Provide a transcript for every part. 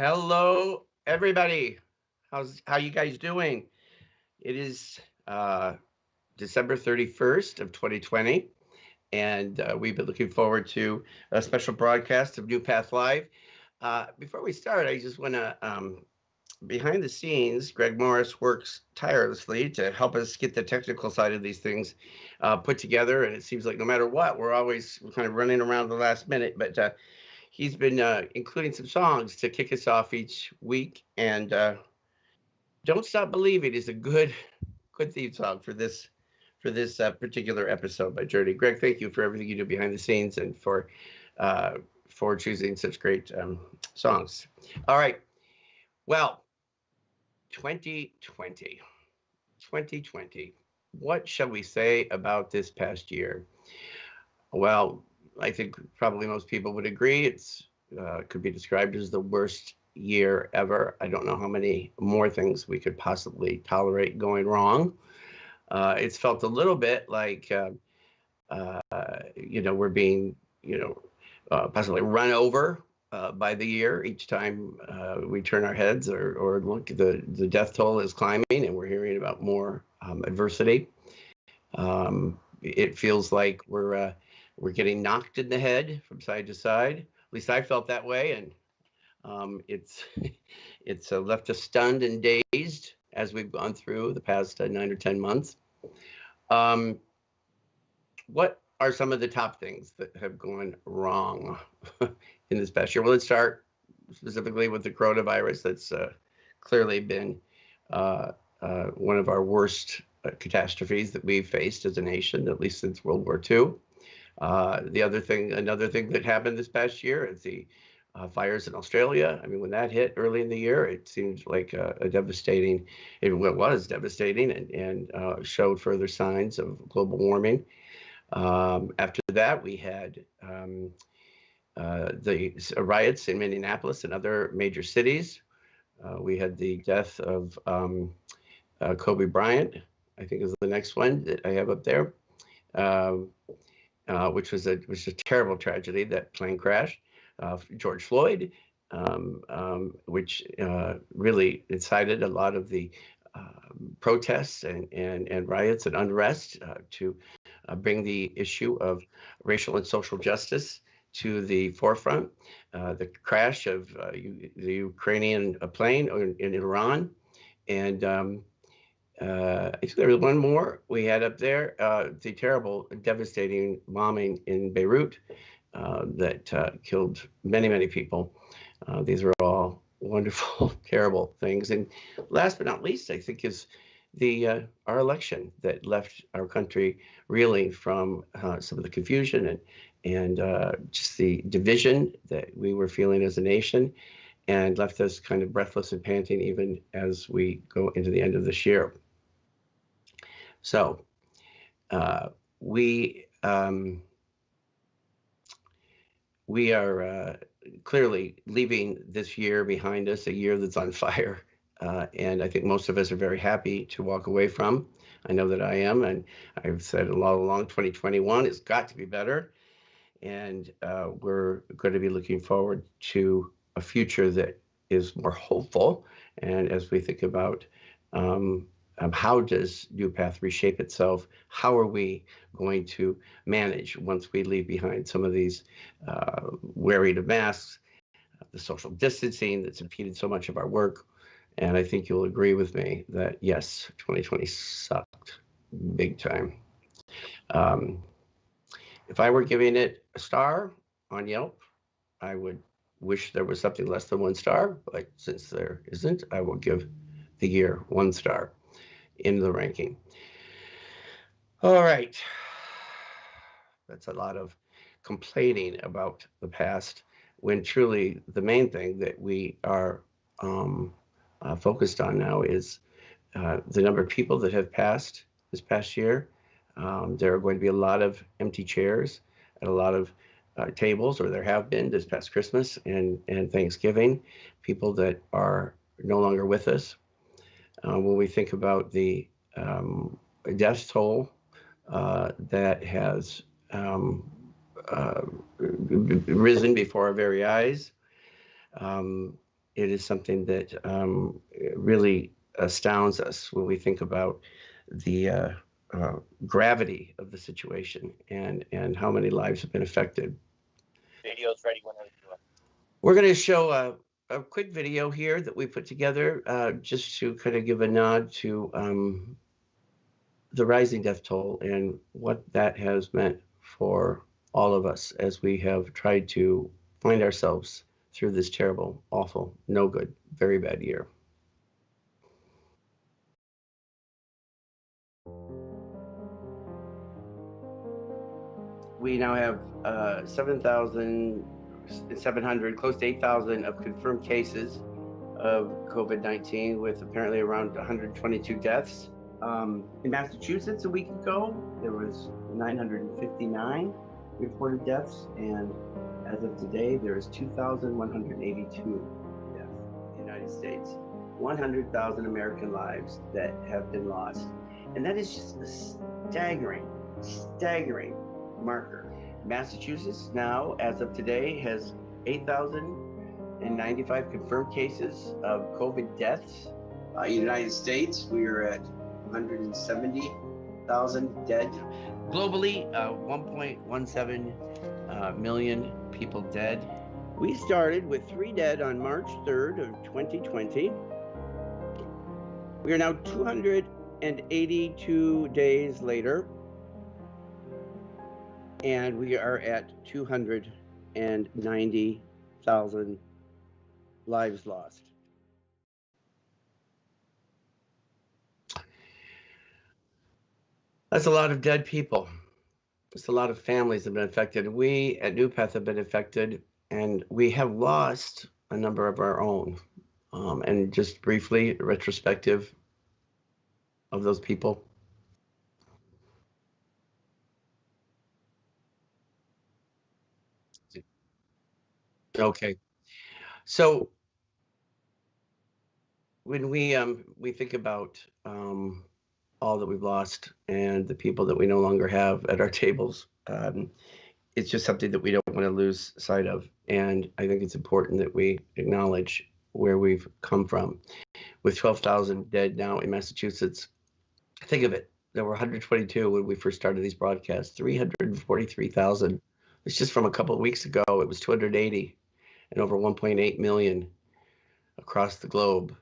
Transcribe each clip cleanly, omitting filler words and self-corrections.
Hello, everybody. How you guys doing? It is December 31st of 2020, and we've been looking forward to a special broadcast of NuPath Live. Before we start, I just want to behind the scenes, Greg Morris works tirelessly to help us get the technical side of these things put together. And it seems like no matter what, we're kind of running around the last minute. But he's been including some songs to kick us off each week. And "Don't Stop Believing" is a good theme song for this particular episode by Journey. Greg, thank you for everything you do behind the scenes and uh, for choosing such great songs. All right. Well, 2020. 2020. What shall we say about this past year? Well, I think probably most people would agree it's could be described as the worst year ever. I don't know how many more things we could possibly tolerate going wrong. It's felt a little bit like we're being possibly run over by the year each time we turn our heads or look. The death toll is climbing, and we're hearing about more adversity. It feels like we're getting knocked in the head from side to side. At least I felt that way, and it's it's left us stunned and dazed as we've gone through the past 9 or 10 months. Um, what are some of the top things that have gone wrong in this past year? Well, let's start specifically with the coronavirus. That's clearly been one of our worst catastrophes that we've faced as a nation, at least since World War II. Another thing that happened this past year is the fires in Australia. I mean, when that hit early in the year, it seemed like a devastating. It was devastating and showed further signs of global warming. After that, we had the riots in Minneapolis and other major cities. We had the death of Kobe Bryant, I think is the next one that I have up there, um, which was a terrible tragedy, that plane crash. George Floyd, which really incited a lot of the protests and riots and unrest to bring the issue of racial and social justice to the forefront. The crash of the Ukrainian plane in Iran, and I think there was one more we had up there, the terrible, devastating bombing in Beirut that killed many, many people. These are all wonderful, terrible things. And last but not least, I think is the our election that left our country reeling from some of the confusion and just the division that we were feeling as a nation, and left us kind of breathless and panting even as we go into the end of this year. So uh, we we are clearly leaving this year behind us, a year that's on fire, and I think most of us are very happy to walk away from. I know that I am, and I've said all along, 2021 has got to be better, and we're going to be looking forward to a future that is more hopeful. And as we think about how does NuPath reshape itself, how are we going to manage once we leave behind some of these wearing of masks, the social distancing that's impeded so much of our work. And I think you'll agree with me that yes, 2020 sucked big time. Um, if I were giving it a star on Yelp, I would wish there was something less than 1 star, but since there isn't, I will give the year 1 star in the ranking. All right. That's a lot of complaining about the past, when truly the main thing that we are focused on now is the number of people that have passed this past year. There are going to be a lot of empty chairs at a lot of tables, or there have been this past Christmas and Thanksgiving, people that are no longer with us. When we think about the death toll that has uh, risen before our very eyes, um, it is something that really astounds us when we think about the uh, gravity of the situation and how many lives have been affected. Video's ready whenever you are. We're going to show a quick video here that we put together just to kind of give a nod to the rising death toll and what that has meant for all of us as we have tried to find ourselves through this terrible, awful, no good, very bad year. We now have 7,700, close to 8,000 of confirmed cases of COVID-19, with apparently around 122 deaths. In Massachusetts a week ago, there was 959 reported deaths, and as of today, there is 2,182 deaths in the United States. 100,000 American lives that have been lost. And that is just a staggering marker. Massachusetts now, as of today, has 8,095 confirmed cases of COVID deaths. United States, we are at 170,000 dead. Globally, 1.17 million people dead. We started with 3 dead on March 3rd of 2020. We are now 282 days later, and we are at 290,000 lives lost. That's a lot of dead people. It's a lot of families have been affected. We at NuPath have been affected, and we have lost a number of our own. And just briefly, a retrospective of those people. Okay, so when we think about all that we've lost and the people that we no longer have at our tables, it's just something that we don't want to lose sight of. And I think it's important that we acknowledge where we've come from. With 12,000 dead now in Massachusetts, think of it. There were 122 when we first started these broadcasts, 343,000. It's just from a couple of weeks ago, it was 280 and over 1.8 million across the globe.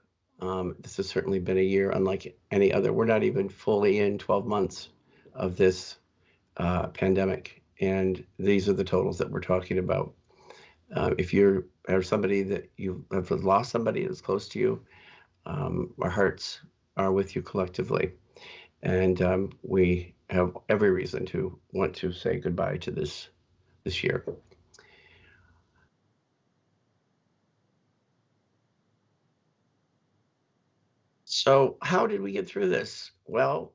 This has certainly been a year unlike any other. We're not even fully in 12 months of this pandemic, and these are the totals that we're talking about. If you are somebody that you have lost somebody that's close to you, our hearts are with you collectively, and we have every reason to want to say goodbye to this year. So how did we get through this? Well,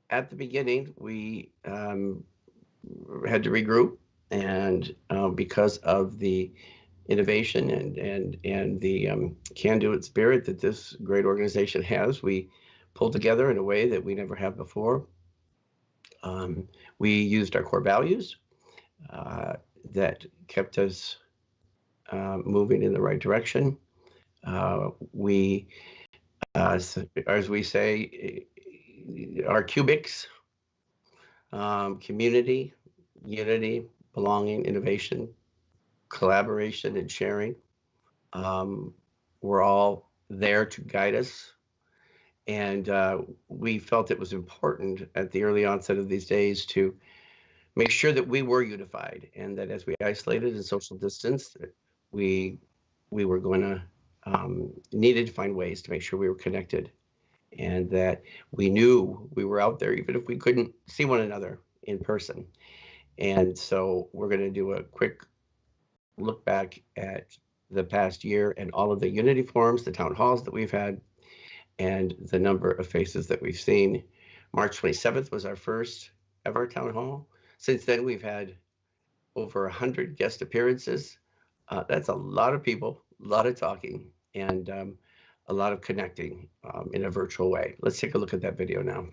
at the beginning, we had to regroup, and because of the innovation and the can-do-it spirit that this great organization has, we pulled together in a way that we never have before. We used our core values that kept us moving in the right direction. We, as we say, our cubics, community, unity, belonging, innovation, collaboration, and sharing, were all there to guide us. And we felt it was important at the early onset of these days to make sure that we were unified, and that as we isolated and social distanced, we were going to needed to find ways to make sure we were connected, and that we knew we were out there even if we couldn't see one another in person. And so we're going to do a quick look back at the past year and all of the unity forums, the town halls that we've had, and the number of faces that we've seen. March 27th was our first ever town hall. Since then, we've had over 100 guest appearances. That's a lot of people, a lot of talking, and a lot of connecting in a virtual way. Let's take a look at that video now.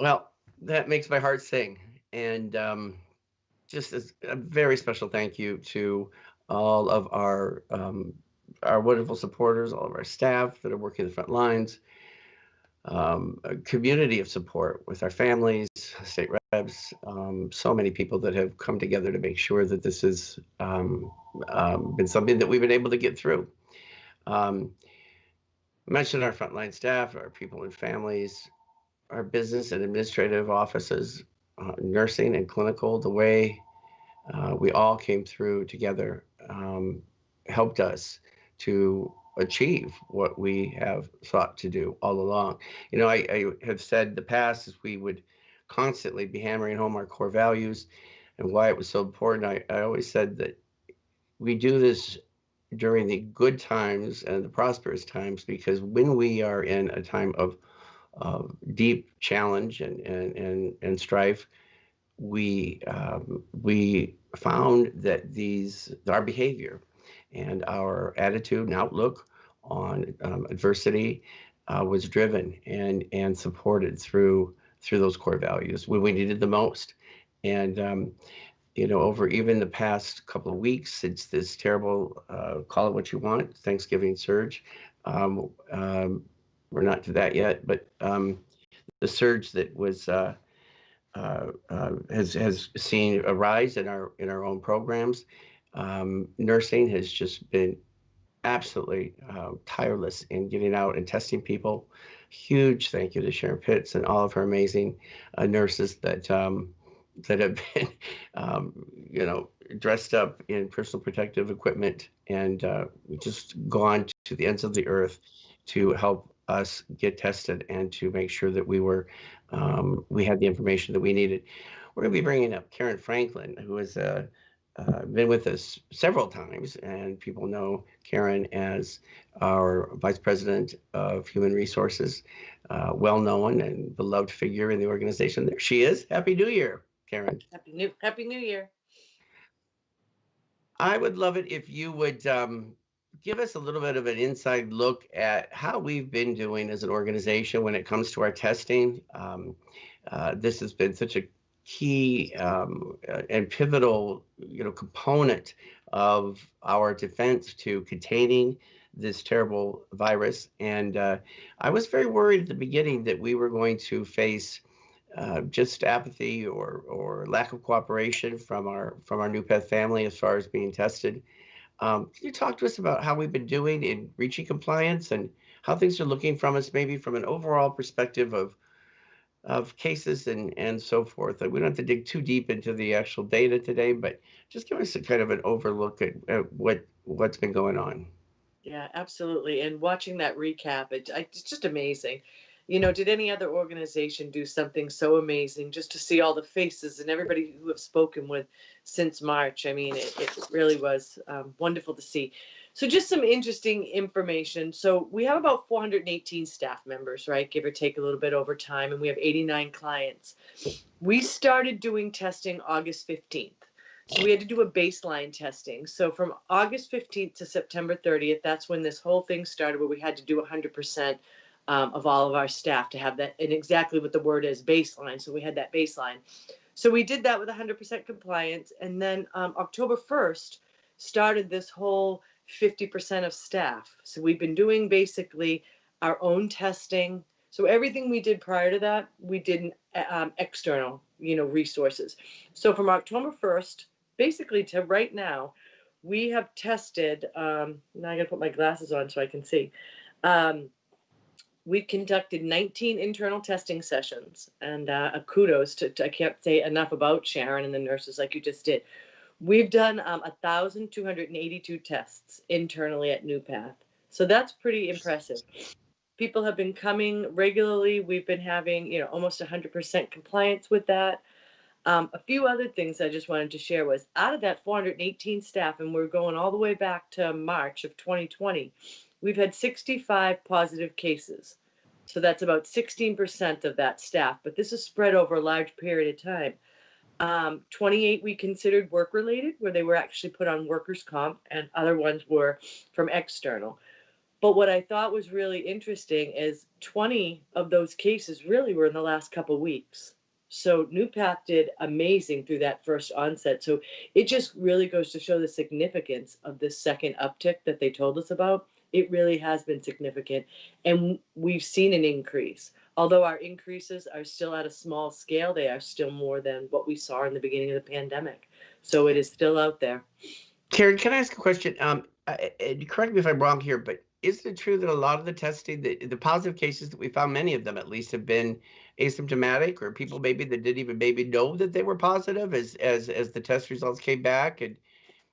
Well, that makes my heart sing. And just as a very special thank you to all of our wonderful supporters, all of our staff that are working the front lines, a community of support with our families, state reps, so many people that have come together to make sure that this has been something that we've been able to get through. Um, I mentioned our frontline staff, our people and families, our business and administrative offices, nursing and clinical, the way we all came through together, helped us to achieve what we have sought to do all along. I have said in the past as we would constantly be hammering home our core values and why it was so important. I always said that we do this during the good times and the prosperous times, because when we are in a time of deep challenge and strife, we found that these our behavior and our attitude and outlook on adversity was driven and supported through those core values when we needed the most. And over even the past couple of weeks since this terrible, call it what you want, Thanksgiving surge, we're not to that yet, but the surge that was has seen a rise in our own programs. Nursing has just been absolutely tireless in getting out and testing people. Huge thank you to Sharon Pitts and all of her amazing nurses that have been, dressed up in personal protective equipment and just gone to the ends of the earth to help us get tested and to make sure that we had the information that we needed. We're going to be bringing up Karen Franklin, who has been with us several times, and people know Karen as our Vice President of Human Resources, well known and beloved figure in the organization. There she is. Happy New Year, Karen. Happy New Year. I would love it if you would give us a little bit of an inside look at how we've been doing as an organization when it comes to our testing. This has been such a key and pivotal, component of our defense to containing this terrible virus. And I was very worried at the beginning that we were going to face just apathy or lack of cooperation from our NuPath family as far as being tested. Can you talk to us about how we've been doing in reaching compliance and how things are looking from us, maybe from an overall perspective of cases and so forth? We don't have to dig too deep into the actual data today, but just give us a kind of an overlook at what's been going on. Yeah, absolutely. And watching that recap, it's just amazing. Did any other organization do something so amazing just to see all the faces and everybody who have spoken with since March? I mean, it really was wonderful to see. So just some interesting information. So we have about 418 staff members, right? Give or take a little bit over time. And we have 89 clients. We started doing testing August 15th. So we had to do a baseline testing. So from August 15th to September 30th, that's when this whole thing started, where we had to do 100% of all of our staff to have that, and exactly what the word is, baseline. So we had that baseline. So we did that with 100% compliance. And then October 1st started this whole 50% of staff. So we've been doing basically our own testing. So everything we did prior to that, we did external, resources. So from October 1st, basically to right now, we have tested, now I gotta put my glasses on so I can see. We've conducted 19 internal testing sessions, and kudos to, I can't say enough about Sharon and the nurses like you just did. We've done 1,282 tests internally at NuPath. So that's pretty impressive. People have been coming regularly. We've been having, almost 100% compliance with that. A few other things I just wanted to share was, out of that 418 staff, and we're going all the way back to March of 2020, we've had 65 positive cases. So that's about 16% of that staff, but this is spread over a large period of time. 28 we considered work-related, where they were actually put on workers' comp, and other ones were from external. But what I thought was really interesting is 20 of those cases really were in the last couple weeks. So NuPath did amazing through that first onset. So it just really goes to show the significance of this second uptick that they told us about. It really has been significant. And we've seen an increase. Although our increases are still at a small scale, they are still more than what we saw in the beginning of the pandemic. So it is still out there. Karen, can I ask a question? Correct me if I'm wrong here, but is it true that a lot of the testing, the positive cases that we found, many of them at least, have been asymptomatic, or people maybe that didn't even maybe know that they were positive as the test results came back? And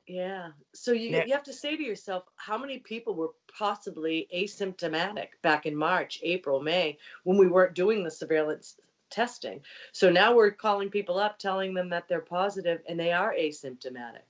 Yeah. So yeah, you have to say to yourself, how many people were possibly asymptomatic back in March, April, May, when we weren't doing the surveillance testing? So now we're calling people up, telling them that they're positive and they are asymptomatic.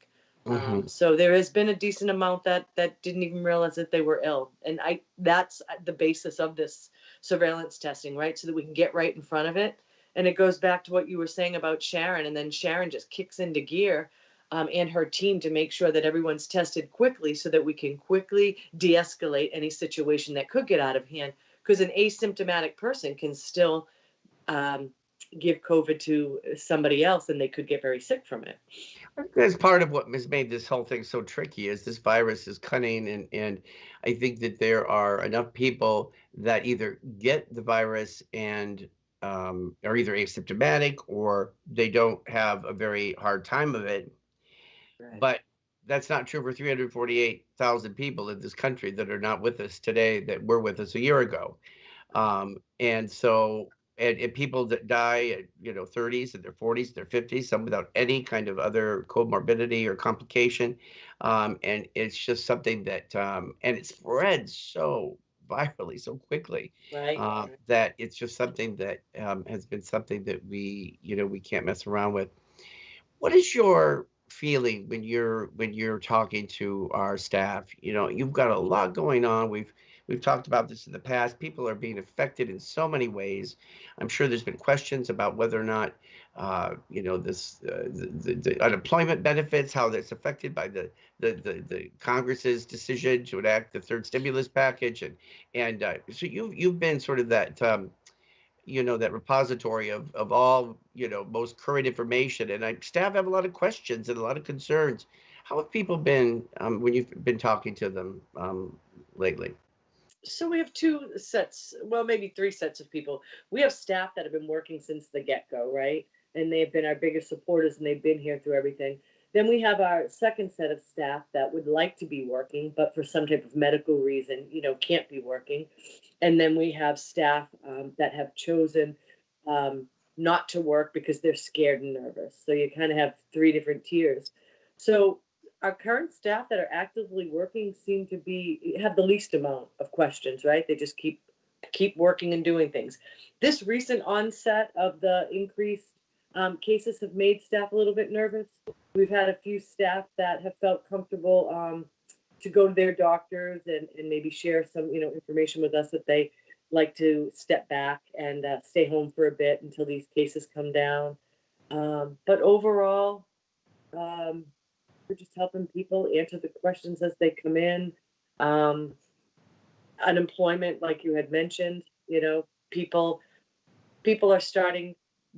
mhm. So there has been a decent amount that didn't even realize that they were ill, and that's the basis of this surveillance testing, right? So that we can get right in front of it. And it goes back to what you were saying about Sharon, and then Sharon just kicks into gear, and her team, to make sure that everyone's tested quickly so that we can quickly de-escalate any situation that could get out of hand. Because an asymptomatic person can still um, give COVID to somebody else, and they could get very sick from it. That's part of what has made this whole thing so tricky is this virus is cunning, and I think that there are enough people that either get the virus and are either asymptomatic or they don't have a very hard time of it. Right. But that's not true for 348,000 people in this country that are not with us today that were with us a year ago. And so, and people that die at, 30s and their 40s, their 50s, some without any kind of other comorbidity or complication. And it's just something that, and it spreads so virally, so quickly, Right. that it's just something that has been something that we can't mess around with. What is your feeling when you're talking to our staff? You've got a lot going on. We've talked about this in the past. People are being affected in so many ways. I'm sure there's been questions about whether or not, this the unemployment benefits, how that's affected by the Congress's decision to enact the third stimulus package, and so you've been sort of that repository of all, most current information. And staff have a lot of questions and a lot of concerns. How have people been when you've been talking to them lately? So we have two sets, well, maybe three sets of people. We have staff that have been working since the get-go, right? And they've been our biggest supporters, and they've been here through everything. Then we have our second set of staff that would like to be working, but for some type of medical reason, can't be working. And then we have staff that have chosen um, not to work because they're scared and nervous. So you kind of have three different tiers. So our current staff that are actively working seem to have the least amount of questions, right? They just keep working and doing things. This recent onset of the increased cases have made staff a little bit nervous. We've had a few staff that have felt comfortable to go to their doctors and maybe share some information with us that they like to step back and stay home for a bit until these cases come down. But overall, um, we're just helping people answer the questions as they come in. Um, Unemployment, like you had mentioned, people are starting,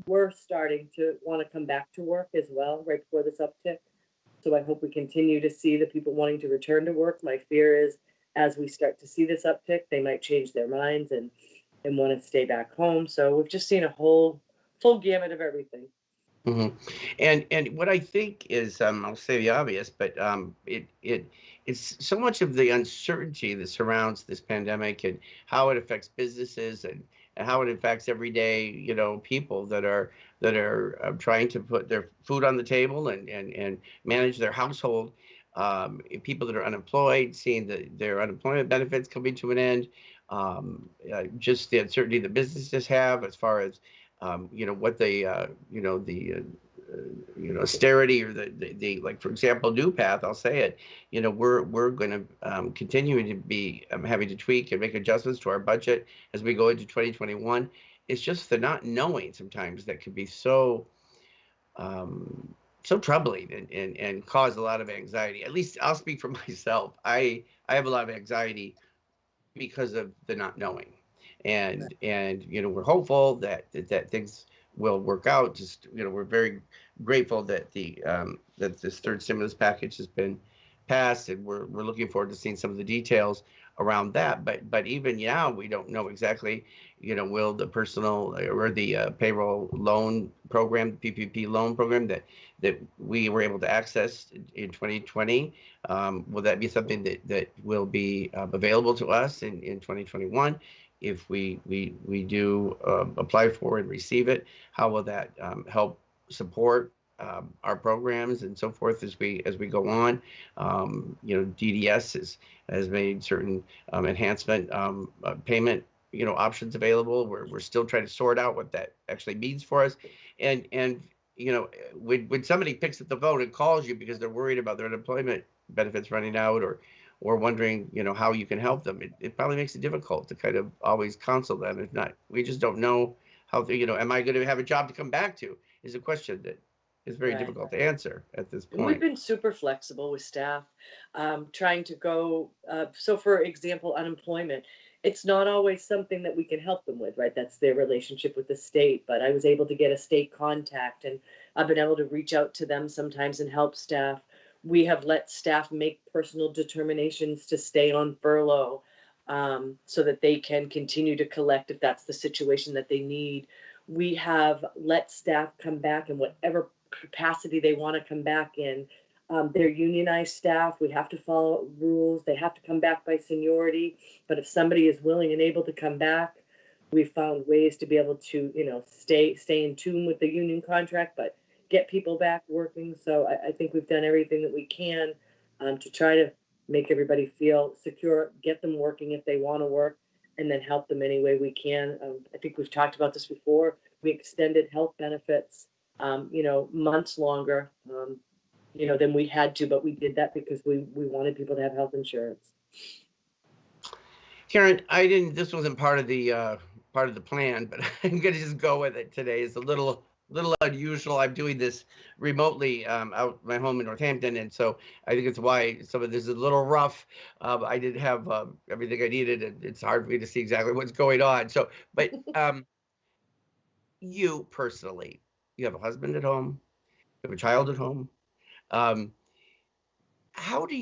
we're starting to want to come back to work as well right before this uptick. So I hope we continue to see the people wanting to return to work. My fear is as we start to see this uptick, they might change their minds and want to stay back home. So we've just seen a whole full gamut of everything. hmm And what I think is, I'll say the obvious, but it's so much of the uncertainty that surrounds this pandemic and how it affects businesses and how it affects everyday, people that are trying to put their food on the table and manage their household. People that are unemployed, seeing their unemployment benefits coming to an end, just the uncertainty that businesses have as far as what they the austerity or the like, for example, NuPath, I'll say it, we're going to continue to be having to tweak and make adjustments to our budget as we go into 2021. It's just the not knowing sometimes that can be so troubling and cause a lot of anxiety. At least I'll speak for myself. I have a lot of anxiety because of the not knowing. And we're hopeful that things will work out. Just we're very grateful that that this third stimulus package has been passed, and we're looking forward to seeing some of the details around that. But even now, we don't know exactly. Will the personal or the payroll loan program, PPP loan program that we were able to access in 2020, will that be something that will be available to us in 2021? If we do apply for and receive it, how will that help support our programs and so forth as we go on? DDS has made certain enhancement payment options available. We're still trying to sort out what that actually means for us. And when somebody picks up the phone and calls you because they're worried about their unemployment benefits running out, or wondering how you can help them, it probably makes it difficult to kind of always counsel them. If not, we just don't know how am I going to have a job to come back to, is a question that is very Right. difficult to answer at this And we've point. been super flexible with staff, trying to go. So, for example, unemployment, it's not always something that we can help them with, right? That's their relationship with the state. But I was able to get a state contact, and I've been able to reach out to them sometimes and help staff. We have let staff make personal determinations to stay on furlough, so that they can continue to collect if that's the situation that they need. We have let staff come back in whatever capacity they want to come back in. They're unionized staff. We have to follow rules. They have to come back by seniority. But if somebody is willing and able to come back, we've found ways to be able to, stay in tune with the union contract, but get people back working. So I think we've done everything that we can, to try to make everybody feel secure, get them working if they want to work, and then help them any way we can. I think we've talked about this before. We extended health benefits, months longer, than we had to, but we did that because we wanted people to have health insurance. Karen, I didn't. This wasn't part of the plan, but I'm going to just go with it today. It's a little unusual. I'm doing this remotely out my home in Northampton, and so I think it's why some of this is a little rough. I didn't have everything I needed, and it's hard for me to see exactly what's going on. So, but you personally, you have a husband at home, you have a child at home. Um, how have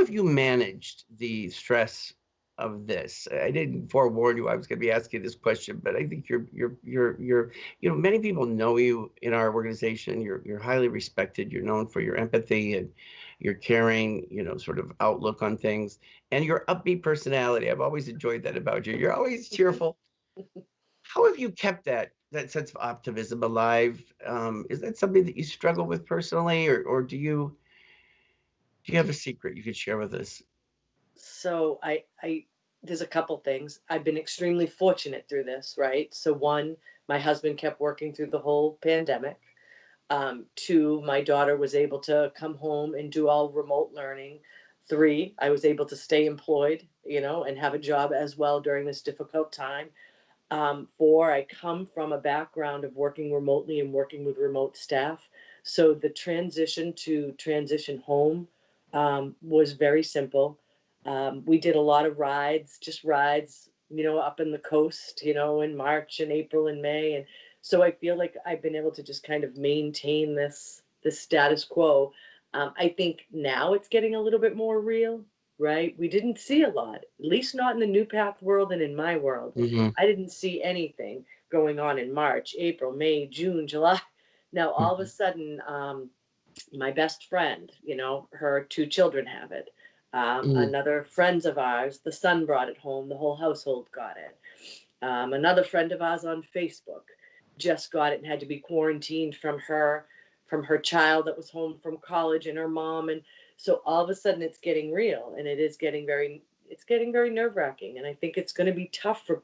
you managed the stress of this? I didn't forewarn you I was going to be asking this question, but I think you're many people know you in our organization. You're highly respected. You're known for your empathy and your caring, sort of outlook on things, and your upbeat personality. I've always enjoyed that about you. You're always cheerful. How have you kept that sense of optimism alive? Is that something that you struggle with personally, or do you have a secret you could share with us? So there's a couple things. I've been extremely fortunate through this, right? So one, my husband kept working through the whole pandemic. Two, my daughter was able to come home and do all remote learning. Three, I was able to stay employed, and have a job as well during this difficult time. Four, I come from a background of working remotely and working with remote staff. So the transition home, was very simple. We did a lot of rides, just rides, up in the coast, in March and April and May. And so I feel like I've been able to just kind of maintain this status quo. I think now it's getting a little bit more real, right? We didn't see a lot, at least not in the NuPath world and in my world. Hmm. I didn't see anything going on in March, April, May, June, July. Now all of a sudden, my best friend, her two children have it. Hmm. Another friends of ours, the son brought it home. The whole household got it. Another friend of ours on Facebook just got it and had to be quarantined from her child that was home from college and her mom. And so all of a sudden it's getting real, and it's getting very nerve-wracking. And I think it's going to be tough for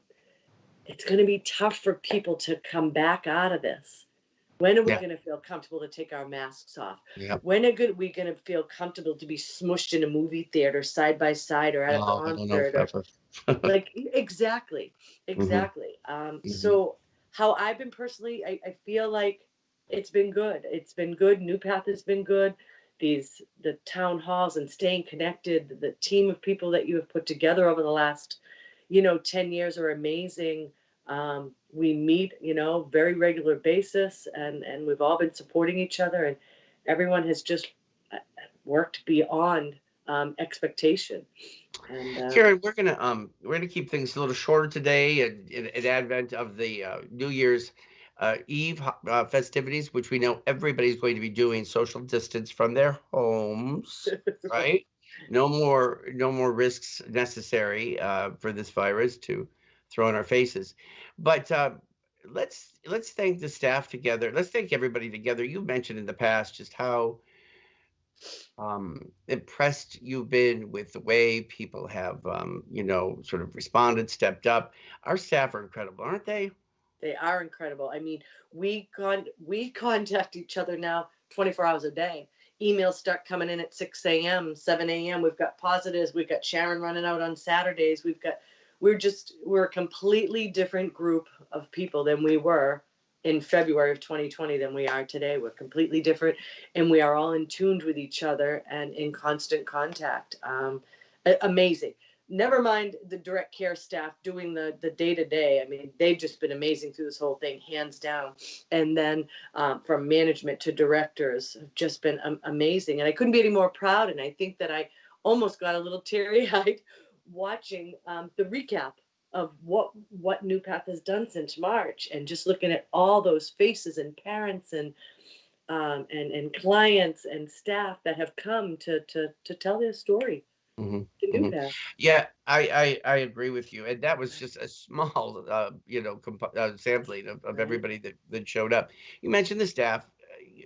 people to come back out of this. When are we Yeah. going to feel comfortable to take our masks off? Yeah. When are we going to feel comfortable to be smushed in a movie theater side by side or at a Oh, I don't know if concert, or like exactly, Hmm. exactly. Hmm. So how I've been personally, I feel like it's been good. It's been good. NuPath has been good. the town halls and staying connected. The team of people that you have put together over the last, 10 years are amazing. We meet, very regular basis, and we've all been supporting each other, and everyone has just worked beyond expectation. And Karen, we're gonna keep things a little shorter today, in advent of the New Year's Eve festivities, which we know everybody's going to be doing social distance from their homes, right? No more risks necessary for this virus to throw in our faces. But let's thank the staff together. Let's thank everybody together. You mentioned in the past just how impressed you've been with the way people have, sort of responded, stepped up. Our staff are incredible, aren't they? they are incredible. I mean, we contact each other now 24 hours a day. Emails start coming in at 6 a.m., 7 a.m. We've got positives. We've got Sharon running out on Saturdays. We're a completely different group of people than we were in February of 2020 than we are today. We're completely different, and we are all in tuned with each other and in constant contact. Amazing. Never mind the direct care staff doing the day to day. I mean, they've just been amazing through this whole thing, hands down. And then from management to directors have just been amazing. And I couldn't be any more proud. And I think that I almost got a little teary eyed watching the recap of what NuPath has done since March, and just looking at all those faces and parents and clients and staff that have come to tell their story Hmm. to Hmm. NuPath. Yeah, I agree with you, and that was just a small, sampling of Right. everybody that showed up. You mentioned the staff,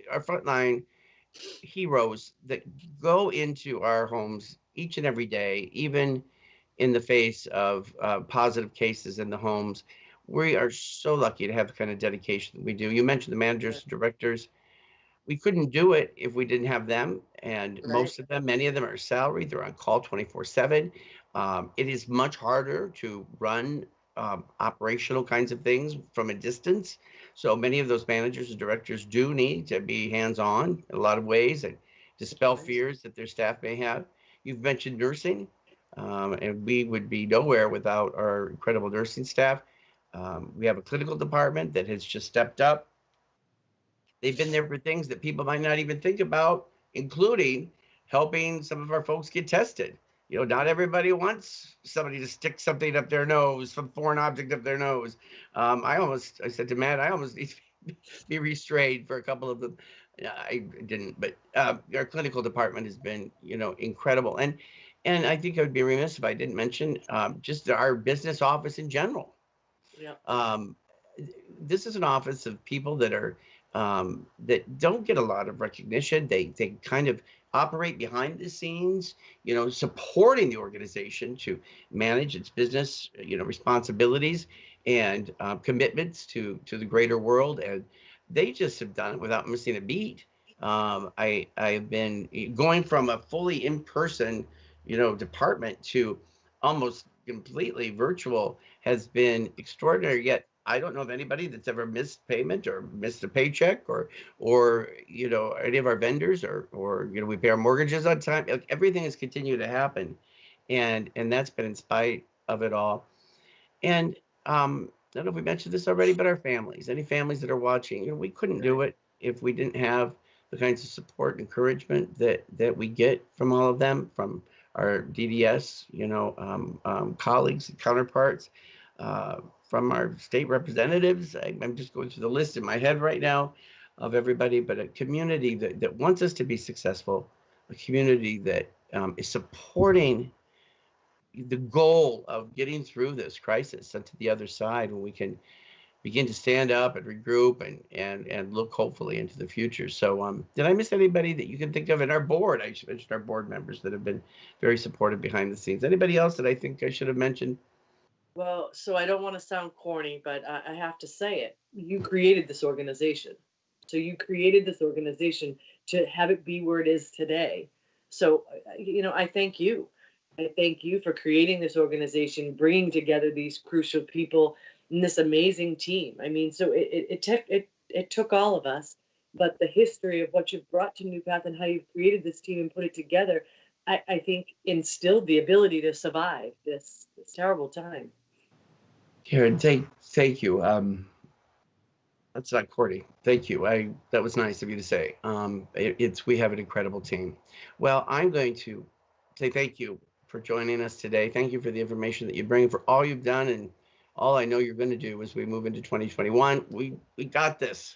our frontline heroes that go into our homes each and every day, even in the face of positive cases in the homes. We are so lucky to have the kind of dedication that we do. You mentioned the managers, directors. We couldn't do it if we didn't have them. And Right. most of them, many of them are salaried. They're on call 24/7. It is much harder to run operational kinds of things from a distance. So many of those managers and directors do need to be hands on in a lot of ways and dispel Right. fears that their staff may have. You've mentioned nursing, and we would be nowhere without our incredible nursing staff. We have a clinical department that has just stepped up. They've been there for things that people might not even think about, including helping some of our folks get tested. Not everybody wants somebody to stick something up their nose, some foreign object up their nose. I said to Matt, I almost need to be restrained for a couple of them. Yeah, I didn't, but our clinical department has been, incredible. And I think I would be remiss if I didn't mention just our business office in general. Yeah. Um, this is an office of people that don't get a lot of recognition. They kind of operate behind the scenes, supporting the organization to manage its business, responsibilities and commitments to the greater world, and they just have done it without missing a beat. I've been going from a fully in person, department to almost completely virtual has been extraordinary. Yet I don't know of anybody that's ever missed payment or missed a paycheck or any of our vendors or we pay our mortgages on time. Like, everything has continued to happen, and that's been in spite of it all. And I don't know if we mentioned this already, but our families, any families that are watching, we couldn't do Right. it if we didn't have the kinds of support and encouragement that we get from all of them, from our DDS, colleagues and counterparts, from our state representatives. I'm just going through the list in my head right now of everybody, but a community that wants us to be successful, a community that is supporting the goal of getting through this crisis and to the other side when we can begin to stand up and regroup and look hopefully into the future. So did I miss anybody that you can think of in our board? I should mention our board members that have been very supportive behind the scenes. Anybody else that I think I should have mentioned? Well, so I don't want to sound corny, but I have to say it. You created this organization. So you created this organization to have it be where it is today. So, I thank you. I thank you for creating this organization, bringing together these crucial people and this amazing team. I mean, so it took all of us, but the history of what you've brought to NuPath and how you've created this team and put it together, I think instilled the ability to survive this terrible time. Karen, thank you. That's not Cordy. Thank you. That was nice of you to say. We have an incredible team. Well, I'm going to say thank you for joining us today. Thank you for the information that you bring, for all you've done, and all I know you're going to do as we move into 2021. We got this.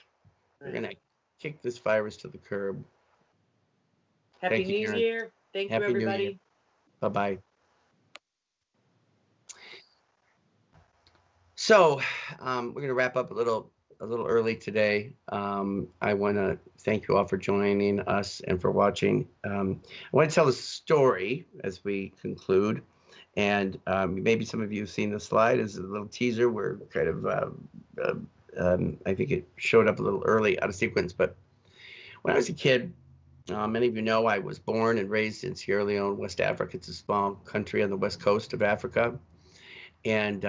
We're going to kick this virus to the curb. Happy Thank you, New Karen. Year. Thank you, Happy New Year. everybody. Bye-bye. So we're going to wrap up a little early today. I want to thank you all for joining us and for watching. I want to tell a story as we conclude, and maybe some of you have seen the slide as a little teaser. We're kind of, I think it showed up a little early out of sequence, but when I was a kid, many of you know I was born and raised in Sierra Leone, West Africa. It's a small country on the west coast of Africa, and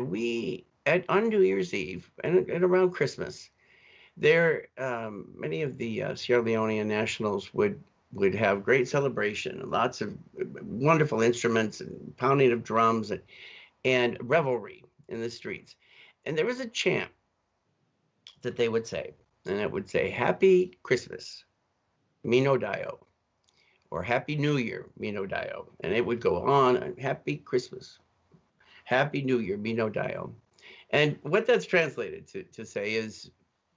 we on New Year's Eve and around Christmas, there many of the Sierra Leonean nationals would have great celebration and lots of wonderful instruments and pounding of drums and revelry in the streets. And there was a chant that they would say, and it would say, "Happy Christmas, Mino Dio," or "Happy New Year, Mino Dio," and it would go on, "Happy Christmas, Happy New Year, Mino Dio." And what that's translated to say is,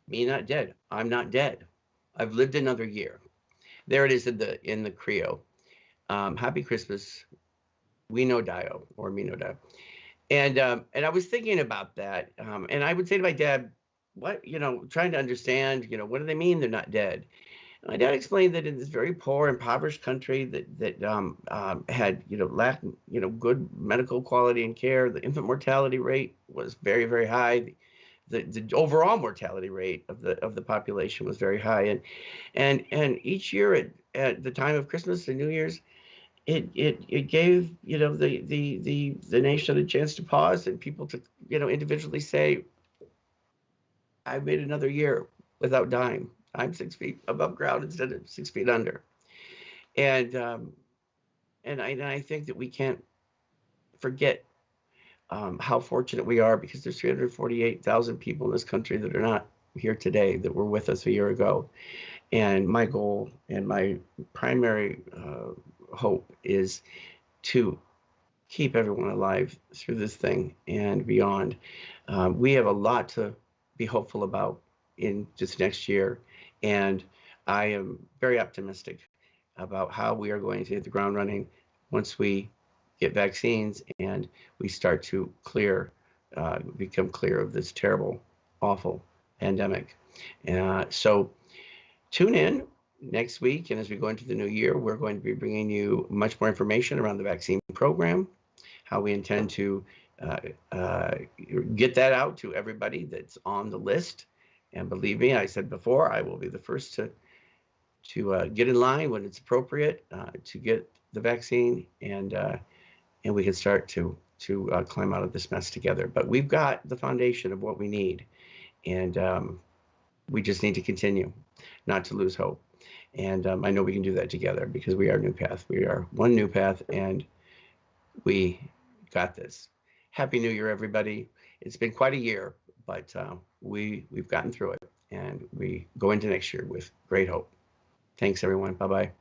"Me not dead. I'm not dead. I've lived another year." There it is in the Creole. Happy Christmas, we no dio, or me no dio. And I was thinking about that, and I would say to my dad, "What, trying to understand, what do they mean they're not dead?" My dad explained that in this very poor, impoverished country that had, lacked, good medical quality and care, the infant mortality rate was very, very high. The overall mortality rate of the population was very high, and each year at the time of Christmas and New Year's, it gave the nation a chance to pause and people to individually say, "I made another year without dying. I'm 6 feet above ground instead of 6 feet under." And I think that we can't forget how fortunate we are, because there's 348,000 people in this country that are not here today that were with us a year ago. And my goal and my primary hope is to keep everyone alive through this thing and beyond. We have a lot to be hopeful about in this next year, and I am very optimistic about how we are going to hit the ground running once we get vaccines and we start to become clear of this terrible, awful pandemic. So tune in next week, and as we go into the new year, we're going to be bringing you much more information around the vaccine program, how we intend to get that out to everybody that's on the list. And believe me, I said before, I will be the first to get in line when it's appropriate to get the vaccine, and we can start to climb out of this mess together. But we've got the foundation of what we need, and we just need to continue, not to lose hope. And I know we can do that together, because we are NuPath. We are one NuPath, and we got this. Happy New Year, everybody. It's been quite a year, but we've gotten through it, and we go into next year with great hope. Thanks, everyone. Bye-bye.